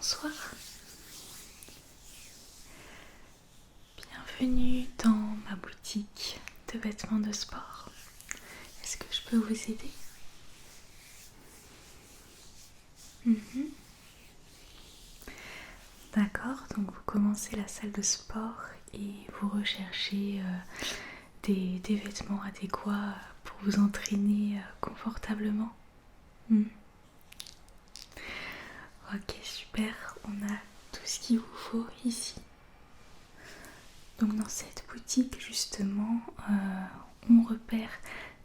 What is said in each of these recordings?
bonsoir. Bienvenue dans ma boutique de vêtements de sport. Est-ce que je peux vous aider? D'accord, donc vous commencez la salle de sport et vous recherchez des vêtements adéquats pour vous entraîner confortablement. Ok, super, on a tout ce qu'il vous faut ici. Donc dans cette boutique justement, on repère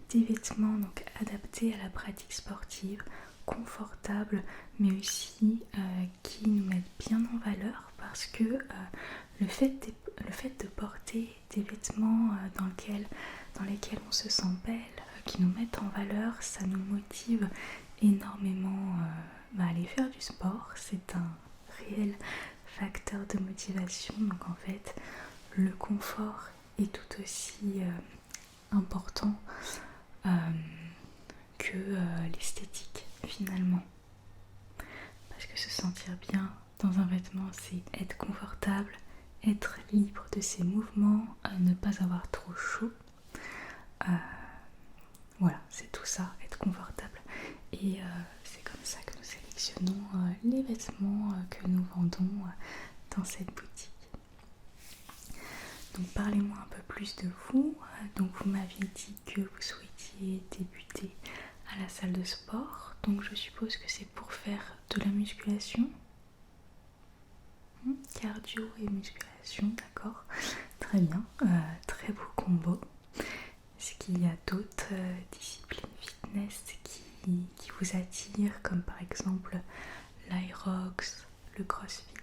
des vêtements donc adaptés à la pratique sportive, confortables, mais aussi qui nous mettent bien en valeur parce que le fait de porter des vêtements dans lesquels on se sent belle, qui nous mettent en valeur, ça nous motive énormément à aller faire du sport. C'est un réel facteur de motivation. Donc en fait, le confort est tout aussi important que l'esthétique finalement. Parce que se sentir bien dans un vêtement, c'est être confortable, être libre de ses mouvements, ne pas avoir trop chaud. Voilà, c'est tout ça, être confortable. Et c'est comme ça que nous sélectionnons les vêtements que nous vendons dans cette boutique. Donc parlez-moi un peu plus de vous. Donc vous m'aviez dit que vous souhaitiez débuter à la salle de sport. Donc je suppose que c'est pour faire de la musculation. Cardio et musculation, d'accord. Très bien, très beau combo. Est-ce qu'il y a d'autres disciplines fitness qui vous attirent, comme par exemple l'Aerox, le CrossFit?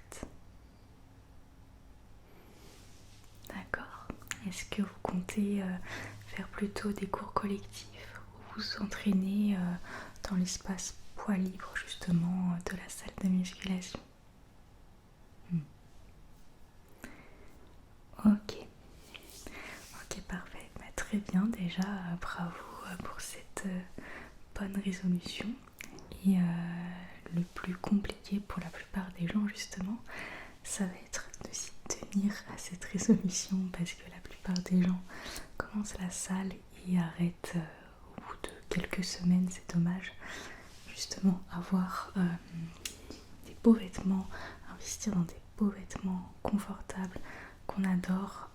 D'accord. Est-ce que vous comptez faire plutôt des cours collectifs ou vous entraîner dans l'espace poids libre justement de la salle de musculation? Ok, parfait. Très bien déjà, bravo pour cette bonne résolution. Et le plus compliqué pour la plupart des gens justement, ça va être de s'y tenir à cette résolution parce que la plupart des gens commencent la salle et arrêtent au bout de quelques semaines. C'est dommage. Justement, avoir des beaux vêtements, investir dans des beaux vêtements confortables qu'on adore,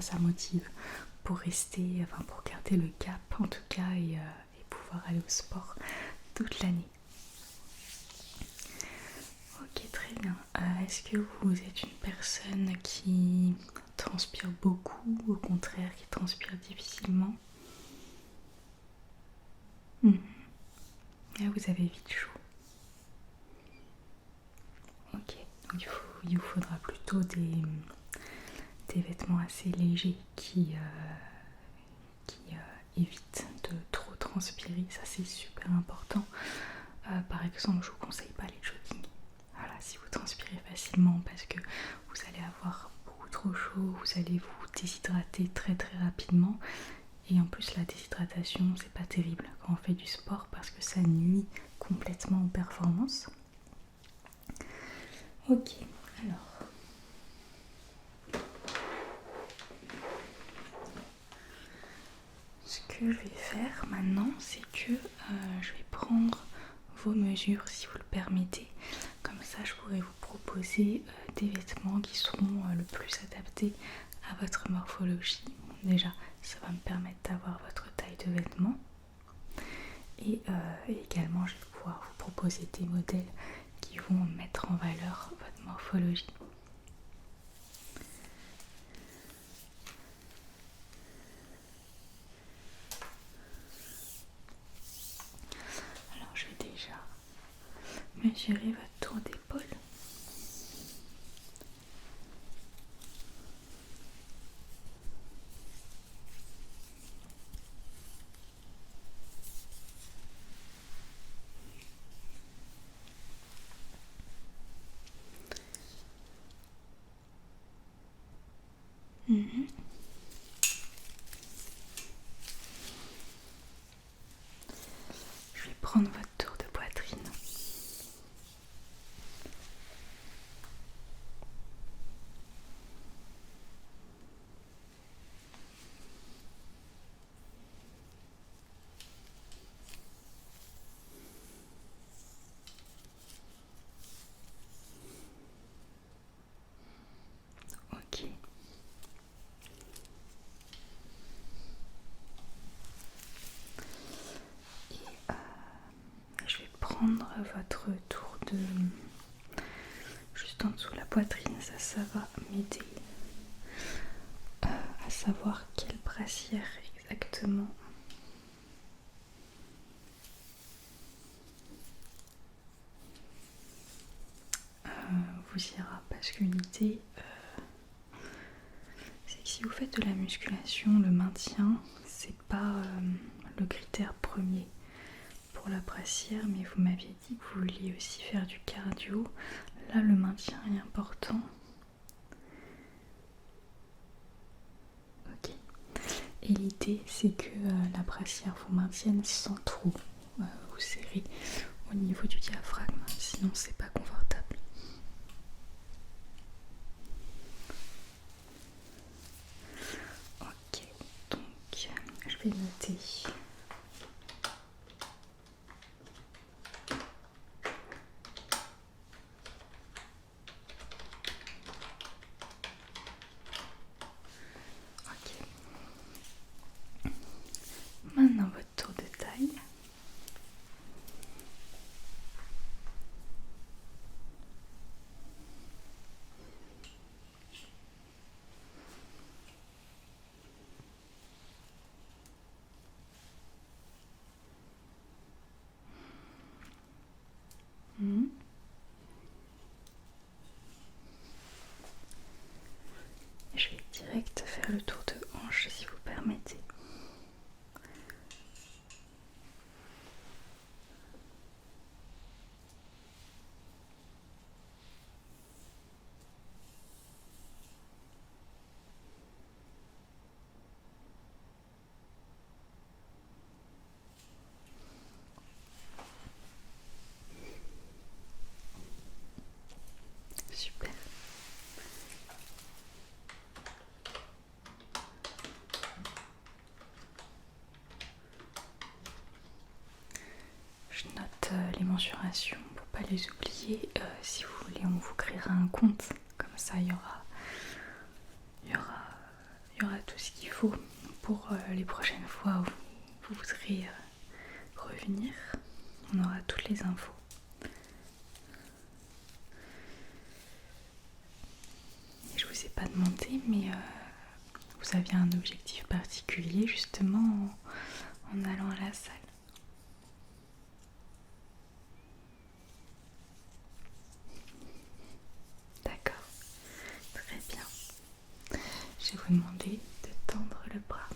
ça motive pour rester, pour garder le cap en tout cas et pouvoir aller au sport toute l'année. Ok, très bien. Est-ce que vous êtes une personne qui transpire beaucoup ou au contraire qui transpire difficilement? Là, vous avez vite chaud. Ok, donc il vous faudra plutôt des vêtements assez légers qui évitent de trop transpirer. Ça, c'est super important. Par exemple, je vous conseille pas les jogging. Voilà, si vous transpirez facilement parce que vous allez avoir beaucoup trop chaud, vous allez vous déshydrater très très rapidement. Et en plus, la déshydratation, c'est pas terrible quand on fait du sport parce que ça nuit complètement aux performances. Ok, alors. Ce que je vais faire maintenant, c'est que je vais prendre vos mesures si vous le permettez. Comme ça, je pourrai vous proposer des vêtements qui seront le plus adaptés à votre morphologie. Déjà, ça va me permettre d'avoir votre taille de vêtements. Et également, je vais pouvoir vous proposer des modèles qui vont mettre en valeur votre morphologie. Alors, je vais déjà mesurer votre tour d'épaule. Je vais prendre votre tour de poitrine. prendre votre tour de juste en dessous de la poitrine, ça va m'aider à savoir quelle brassière exactement vous ira, parce qu'une idée c'est que si vous faites de la musculation, le maintien c'est pas le critère premier pour la brassière, mais vous m'aviez dit que vous vouliez aussi faire du cardio. Là le maintien est important. Ok. Et l'idée c'est que la brassière vous maintienne sans trop vous serrer au niveau du diaphragme, sinon c'est pas confortable. Ok, donc je vais noter. Ok. Maintenant votre tour de taille. Je vais direct faire le tour de hanche si vous permettez. Super. Je note les mensurations pour pas les oublier. Si vous voulez, on vous créera un compte. Comme ça, il y aura tout ce qu'il faut pour les prochaines fois où vous voudrez revenir. On aura toutes les infos. Et je vous ai pas demandé, mais vous aviez un objectif particulier justement en allant à la salle? D'accord, très bien. Je vais vous demander de tendre le bras.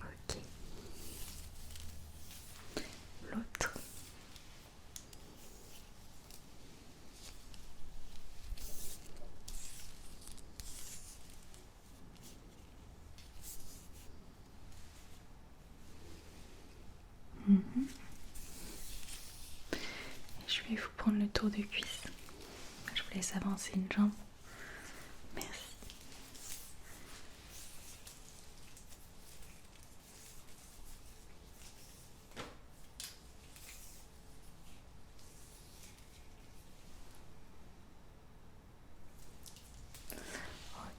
Ok. L'autre. Et je vais vous prendre le tour de cuisse. Je vous laisse avancer une jambe. Merci.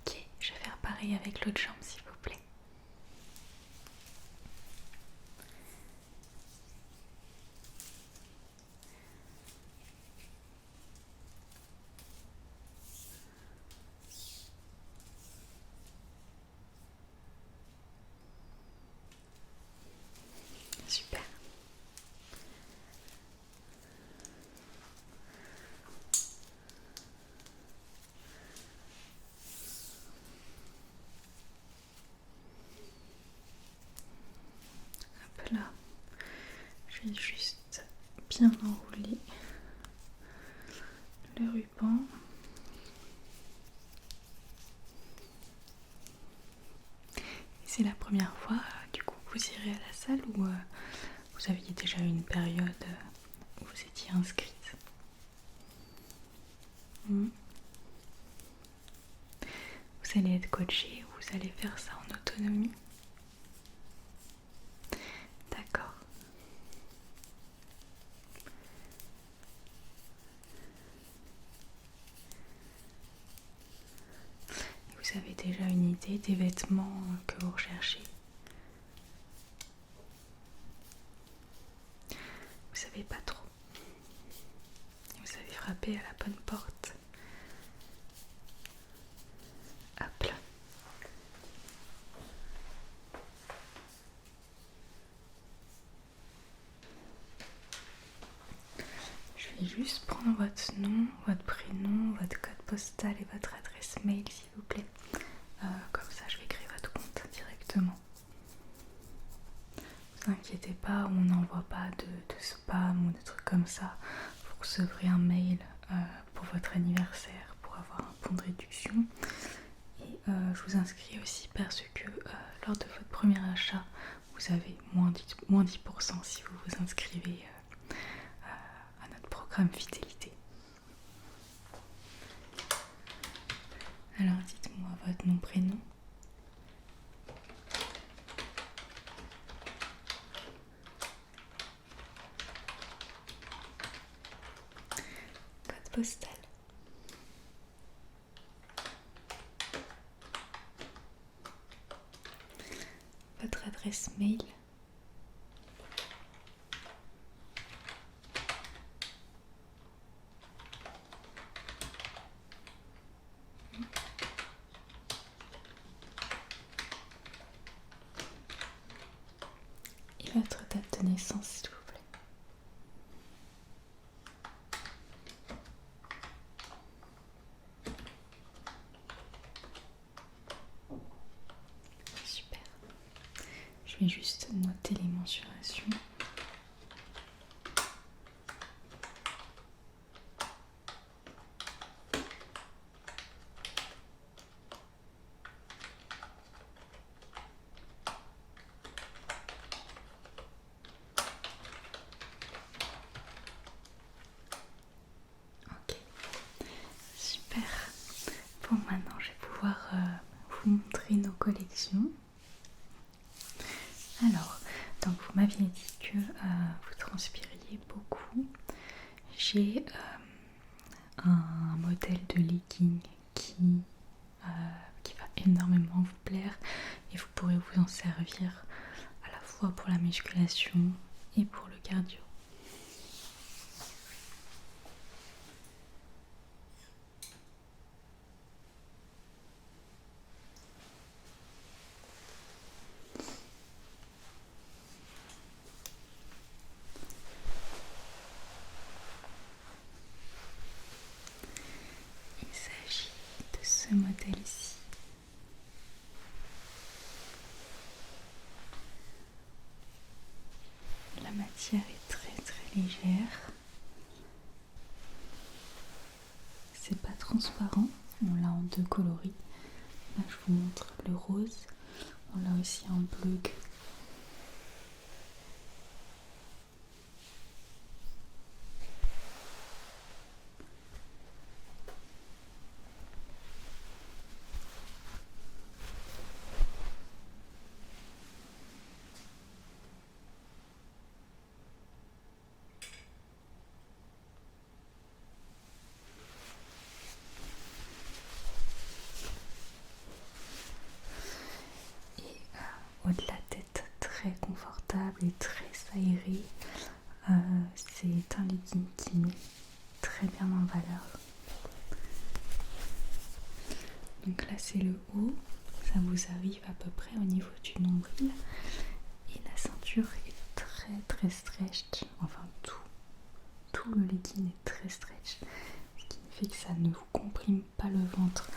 Ok, je vais faire pareil avec l'autre jambe s'il vous plaît. Super. Hop là. Je vais juste bien enrouler le ruban. C'est la première fois du coup que vous irez à la salle ou vous aviez déjà eu une période où vous étiez inscrite? Vous allez être coaché ou vous allez faire ça en autonomie? D'accord. des vêtements que vous recherchez. Vous savez pas trop. Vous avez frappé à la bonne porte. Hop là. Je vais juste prendre votre nom, votre prénom, votre code postal et votre adresse mail s'il vous plaît. Comme ça je vais créer votre compte directement. Ne vous inquiétez pas, on n'envoie pas de spam ou de trucs comme ça. Vous recevrez un mail pour votre anniversaire pour avoir un bon de réduction. Et je vous inscris aussi parce que lors de votre premier achat, vous avez moins 10% si vous vous inscrivez à notre programme fidélité. Alors dites-moi votre nom, prénom. Code postal. Votre adresse mail. Et votre date de naissance s'il vous plaît. Super. Je vais juste noter les mensurations. Ok, super. Bon, maintenant je vais pouvoir vous montrer nos collections. Alors, donc vous m'aviez dit que vous transpiriez beaucoup. J'ai un modèle de legging qui va énormément vous plaire et vous pourrez vous en servir à la fois pour la musculation et pour le cardio. Il s'agit de ce modèle-ci. La matière est très très légère. C'est pas transparent. On l'a en deux coloris. Là, je vous montre le rose. On l'a aussi en bleu gris. Au-delà d'être très confortable et très aéré, c'est un legging qui met très bien en valeur. Donc là c'est le haut, ça vous arrive à peu près au niveau du nombril et la ceinture est très très stretch, enfin tout le legging est très stretch, ce qui fait que ça ne vous comprime pas le ventre.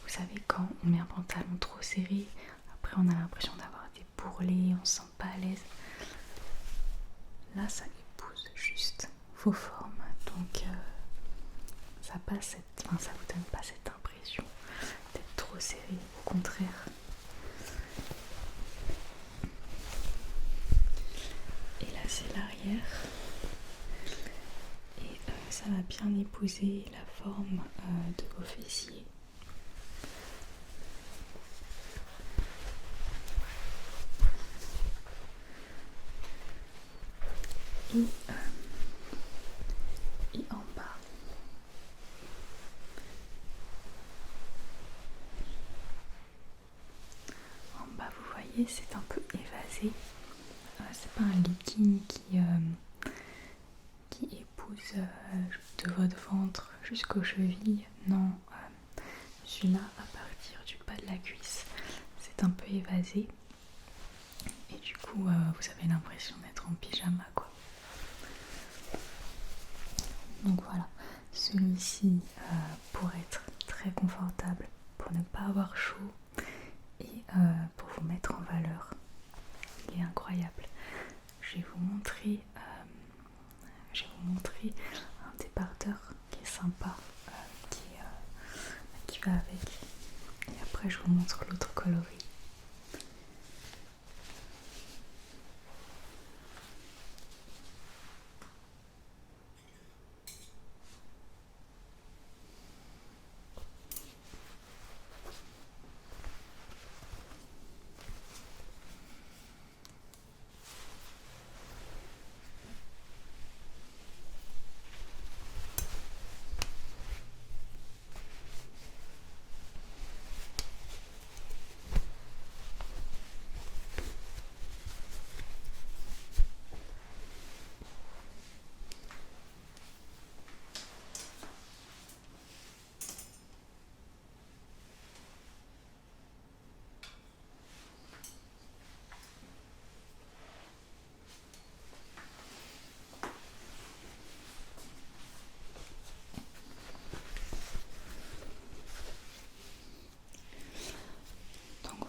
Vous savez, quand on met un pantalon trop serré, après on a l'impression d'avoir des bourrelets, on se sent pas à l'aise. Là ça épouse juste vos formes, donc ça vous donne pas cette impression d'être trop serré, au contraire. Et là c'est l'arrière et ça va bien épouser la forme de vos fessiers. Et en bas, c'est un peu évasé. C'est pas un legging qui épouse de votre ventre jusqu'aux chevilles. Non, celui-là à partir du bas de la cuisse, c'est un peu évasé. Et du coup, vous avez l'impression d'être en pyjama, quoi. Donc voilà, celui-ci pour être très confortable, pour ne pas avoir chaud et pour vous mettre en valeur. Il est incroyable. Je vais vous montrer un débardeur qui est sympa, qui va avec. Et après je vous montre l'autre coloris.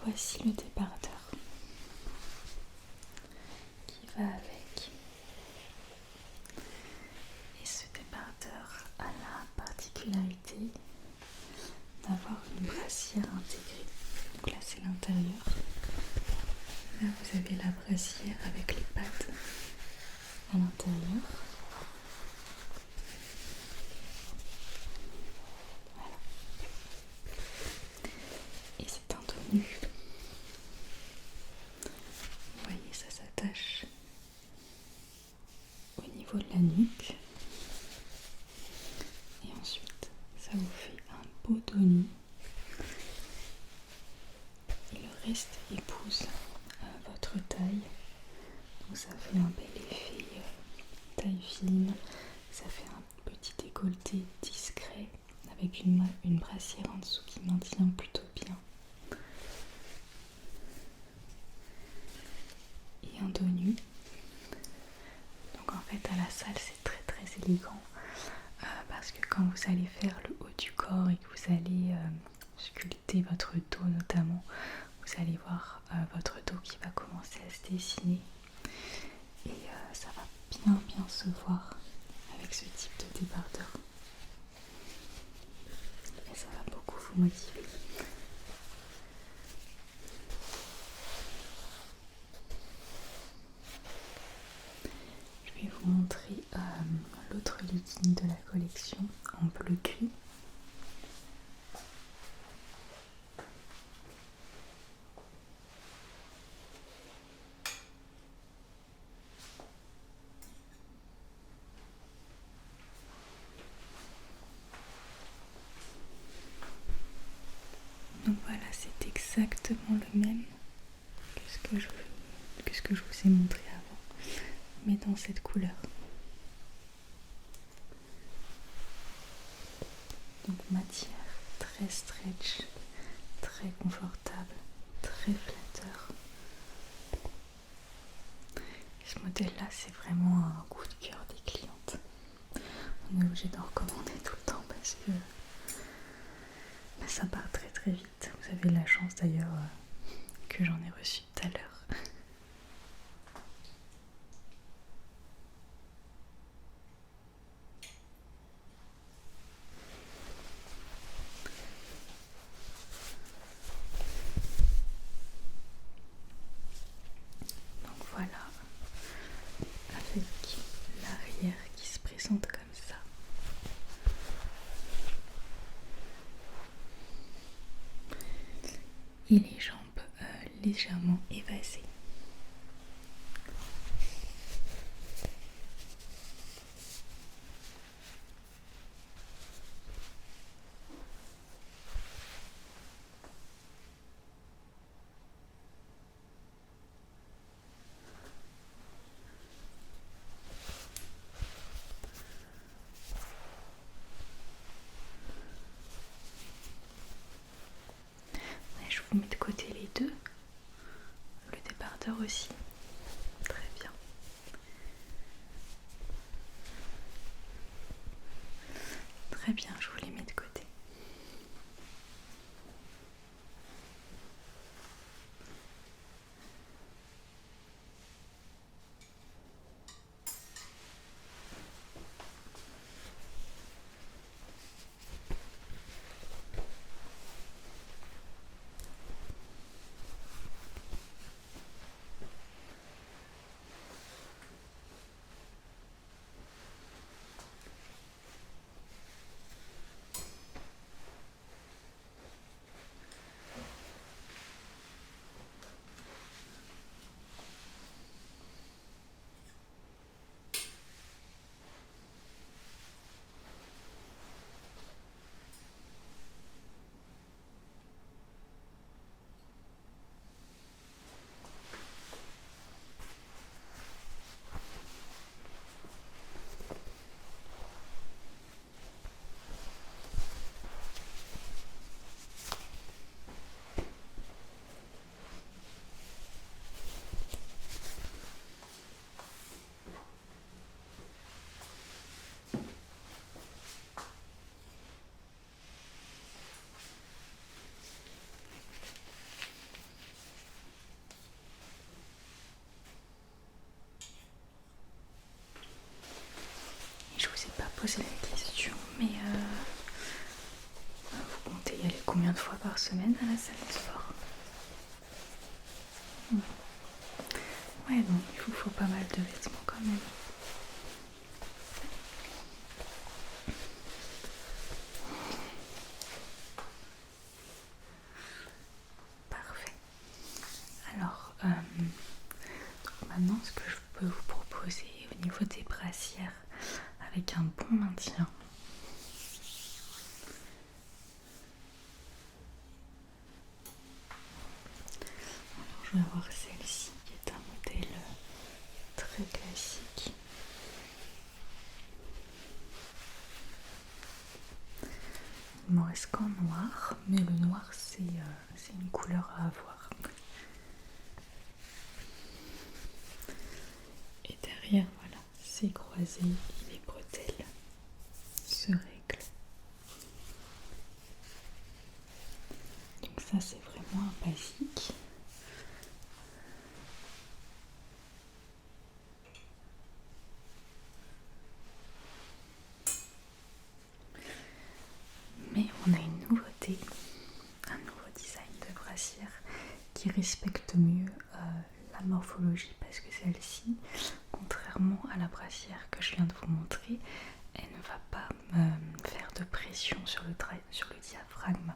Voici le débardeur qui va avec. Et ce débardeur a la particularité d'avoir une brassière intégrée. Donc là c'est l'intérieur. Là vous avez la brassière avec les pattes à l'intérieur. Voilà. Et c'est un dos nu. Vous voyez, ça s'attache au niveau de la nuque. Et ensuite, ça vous fait un beau dos nu. Et le reste épouse votre taille. Donc ça fait un bel effet taille fine. Ça fait un petit décolleté discret avec une brassière en dessous qui maintient plutôt bien. Et un dos nu. Donc en fait à la salle c'est très très élégant parce que quand vous allez faire le haut du corps et que vous allez sculpter votre dos notamment, vous allez voir votre dos qui va commencer à se dessiner et ça va bien se voir avec ce type de débardeur et ça va beaucoup vous motiver. Je vais vous montrer l'autre legging de la collection en bleu gris. Donc voilà, c'est exactement le même que ce que je vous ai montré avant, mais dans cette couleur. Donc matière très stretch, très confortable, très flatteur. Et ce modèle-là, c'est vraiment un coup de cœur des clientes. On est obligé d'en recommander tout le temps parce que ça part très très vite. Vous avez la chance d'ailleurs que j'en ai reçu tout à l'heure. Donc voilà, avec l'arrière qui se présente comme ça. Et les jambes légèrement évasées. aussi. Très bien. Très bien, je vous les mets de côté. Je vous ai pas posé la question, mais vous comptez y aller combien de fois par semaine à la salle de sport? Ouais, donc il vous faut pas mal de vêtements quand même. Parfait. Alors, maintenant, ce que je peux vous proposer au niveau des brassières, avec un bon maintien. Alors, je vais avoir celle-ci qui est un modèle très classique. Il m'en reste qu'en noir, mais le noir c'est une couleur à avoir. Et derrière, voilà, c'est croisé et les bretelles se règlent. Donc ça c'est vraiment un basique. Mais on a une nouveauté, un nouveau design de brassière qui respecte mieux la morphologie, parce que celle-ci, contrairement à la brassière que je viens de vous montrer, elle ne va pas faire de pression sur le diaphragme.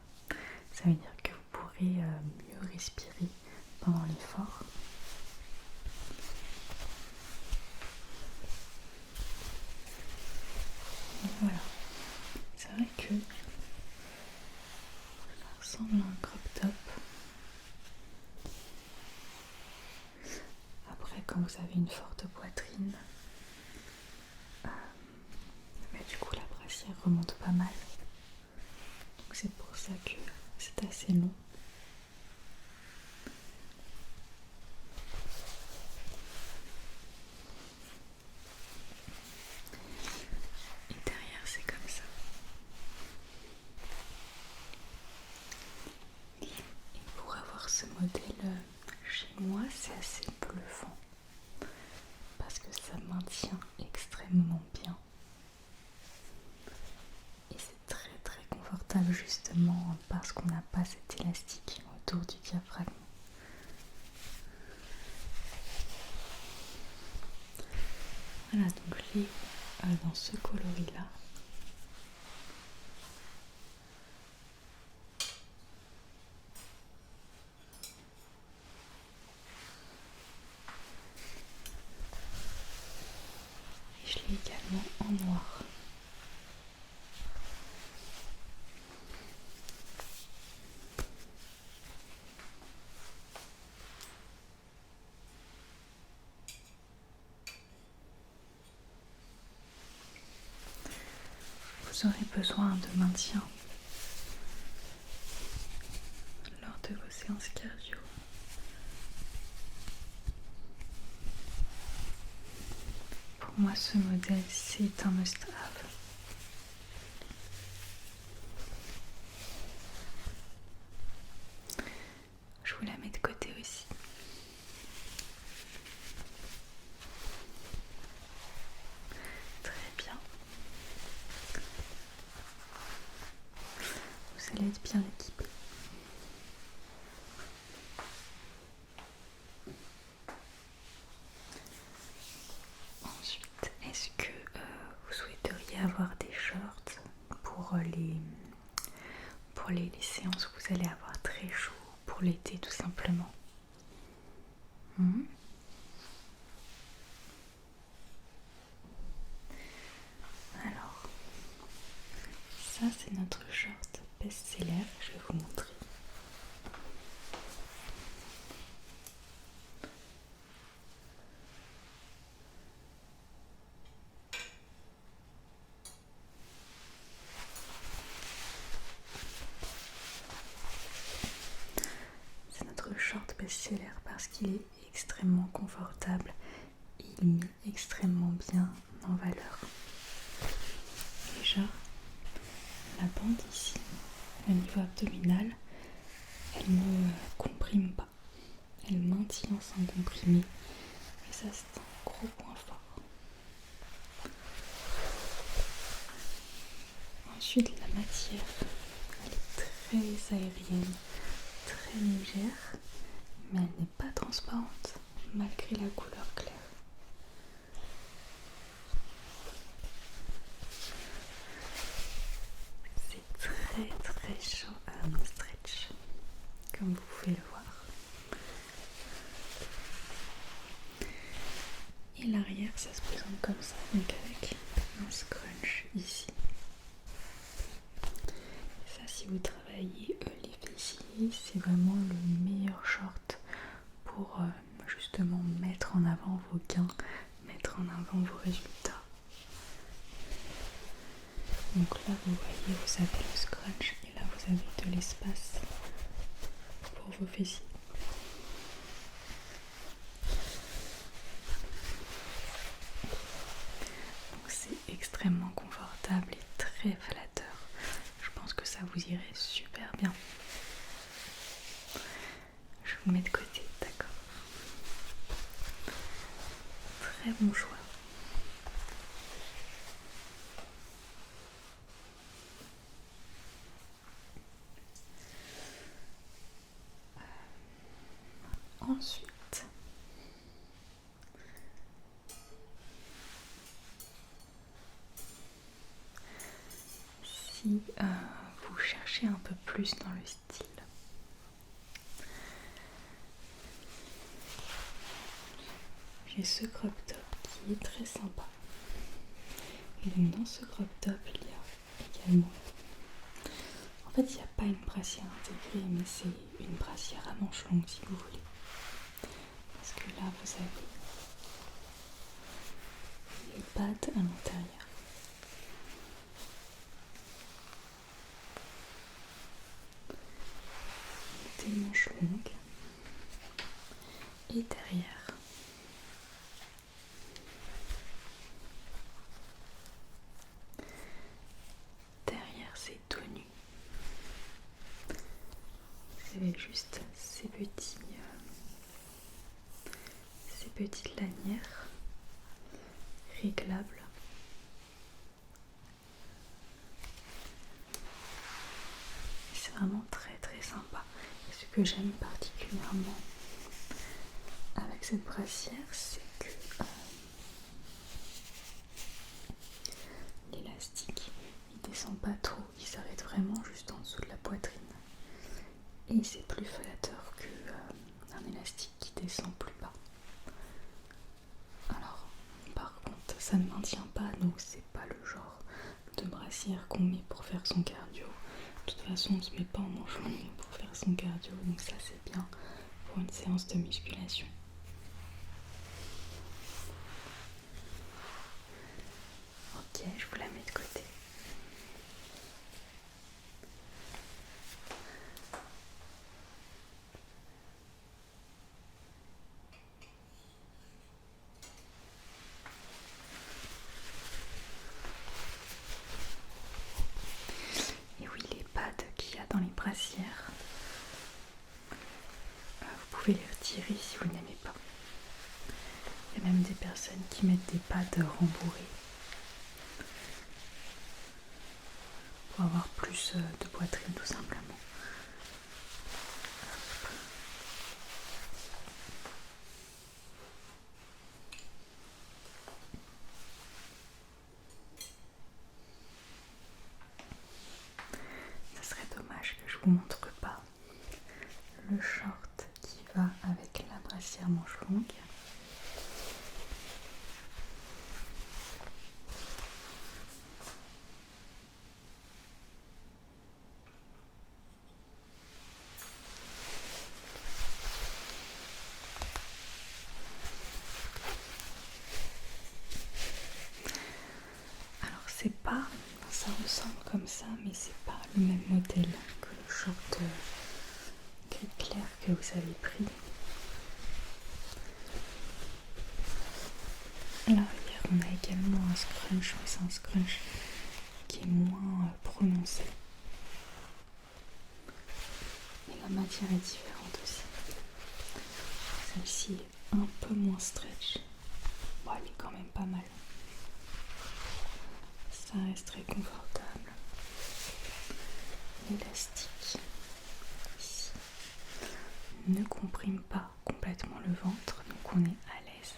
Ça veut dire que vous pourrez mieux respirer pendant l'effort. Et voilà, c'est vrai que ça ressemble à un crop top. Après, quand vous avez une forte poitrine, mais du coup la brassière remonte pas mal. Donc c'est pour ça que c'est assez long. Et derrière c'est comme ça. Et pour avoir ce modèle chez moi, c'est assez bluffant. Parce que ça maintient extrêmement bien. Et c'est très très confortable justement parce qu'on n'a pas cet élastique autour du diaphragme. Voilà, donc je l'ai dans ce coloris là. Et je l'ai également en noir. Vous aurez besoin de maintien lors de vos séances cardio. Pour moi, ce modèle, c'est un must-have. Je vous la mets de côté aussi. Très bien. Vous allez être bien équipé. Ensuite, est-ce que vous souhaiteriez avoir des shorts pour les séances où vous allez avoir très chaud, pour l'été tout simplement? Alors, ça c'est notre short best-seller, je vais vous montrer. C'est notre short best-seller parce qu'il est extrêmement confortable et il met extrêmement bien en valeur. Déjà, la bande ici, au niveau abdominal, elle ne comprime pas. Elle maintient sans comprimer. Et ça, c'est un gros point fort. Ensuite, la matière, elle est très aérienne, très légère, mais elle n'est pas transparente, malgré la couleur claire. C'est très très chaud, stretch, comme vous pouvez le voir. Et l'arrière, ça se présente comme ça, donc avec un scrunch ici. Ça, si vous travaillez les fessiers, c'est vraiment le meilleur short pour justement mettre en avant vos gains, mettre en avant vos résultats. Donc là, vous voyez, vous avez le scrunch et là, vous avez de l'espace pour vos fessiers. Donc c'est extrêmement confortable et très flatteur. Je pense que ça vous irait super bien. Je vous mets de côté, d'accord? Très bon choix. Ensuite, si vous cherchez un peu plus dans le style, j'ai ce crop top qui est très sympa. Et donc dans ce crop top, il y a également... En fait, il n'y a pas une brassière intégrée, mais c'est une brassière à manches longues si vous voulez. Parce que là, vous avez les pattes à l'intérieur. Des manches longues. Et derrière, c'est tout nu. Vous avez juste ces petites lanières réglables. C'est vraiment très très sympa. Et ce que j'aime particulièrement avec cette brassière, c'est que l'élastique il descend pas trop, il s'arrête vraiment juste en dessous de la poitrine. Et c'est plus flatteur qu'un élastique qui descend plus bas. Alors, par contre, ça ne maintient pas, donc c'est pas le genre de brassière qu'on met pour faire son cardio. De toute façon, on se met pas en manche longue pour faire son cardio, donc ça c'est bien pour une séance de musculation. Ok, je vous la mets de côté. brassière. Vous pouvez les retirer si vous n'aimez pas. Il y a même des personnes qui mettent des pattes rembourrées pour avoir plus de poitrine tout simplement. Ça serait dommage que je vous montre pas le short qui va avec la brassière manche longue. Alors c'est pas, ça ressemble comme ça, mais c'est pas le même modèle que le short gris clair que vous avez pris. À l'arrière, on a également un scrunch, mais c'est un scrunch qui est moins prononcé. Mais la matière est différente aussi. Celle-ci est un peu moins stretch. Bon, elle est quand même pas mal. Ça reste très confortable. L'élastique ici ne comprime pas complètement le ventre, donc on est à l'aise.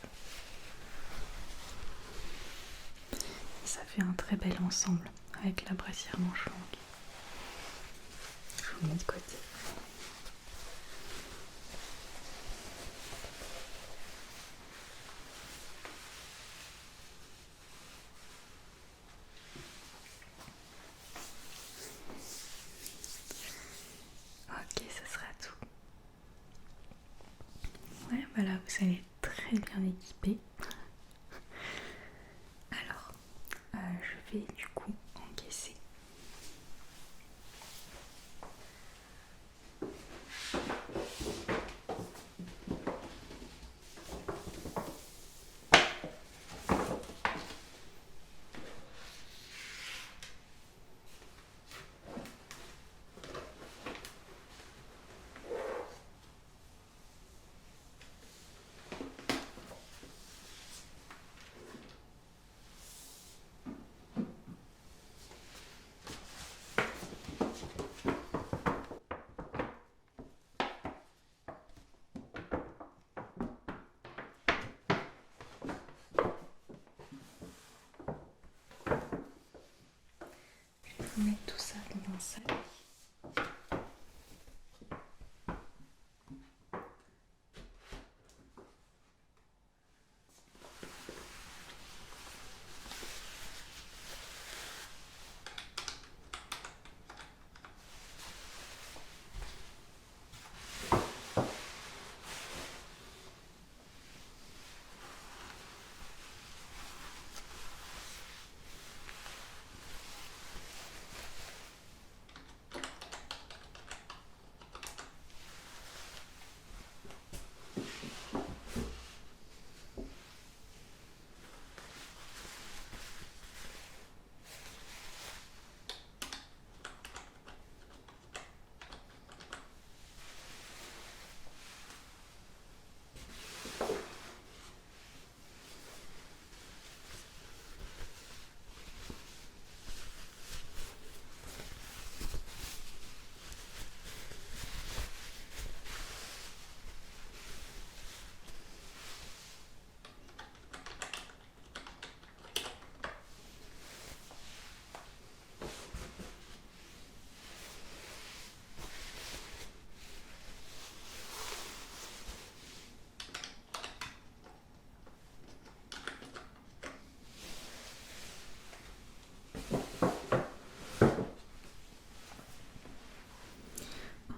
Ça fait un très bel ensemble avec la brassière manche longue. Je vous mets de côté. Ok, ça sera tout. Ouais, voilà, vous allez être très bien équipé. Alors, je vais du coup encaisser. Je vais vous mettre tout ça dans un sac.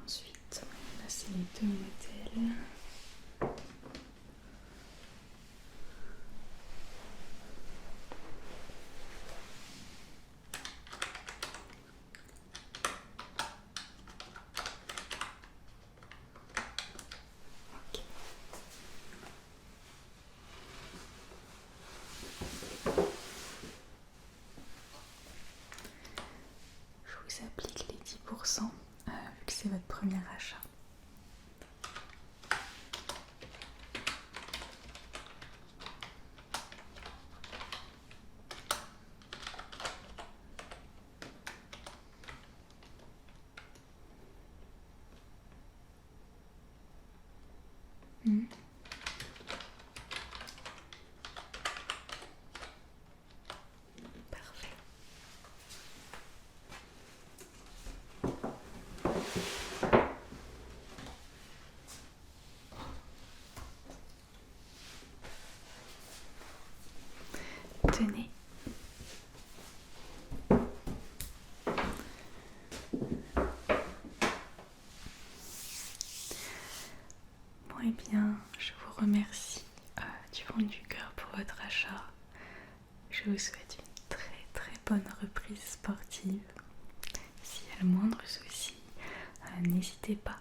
Ensuite, là c'est les deux modèles. Ok. Tenez. Bon, eh bien, je vous remercie du fond du cœur pour votre achat. Je vous souhaite une très très bonne reprise sportive. S'il y a le moindre souci, n'hésitez pas.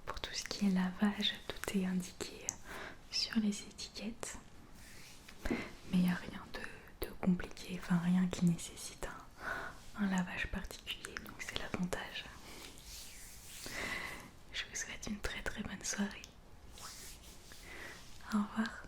Pour tout ce qui est lavage, tout est indiqué sur les étiquettes. Mais il n'y a rien de compliqué, enfin rien qui nécessite un lavage particulier, donc c'est l'avantage. Je vous souhaite une très très bonne soirée. Au revoir.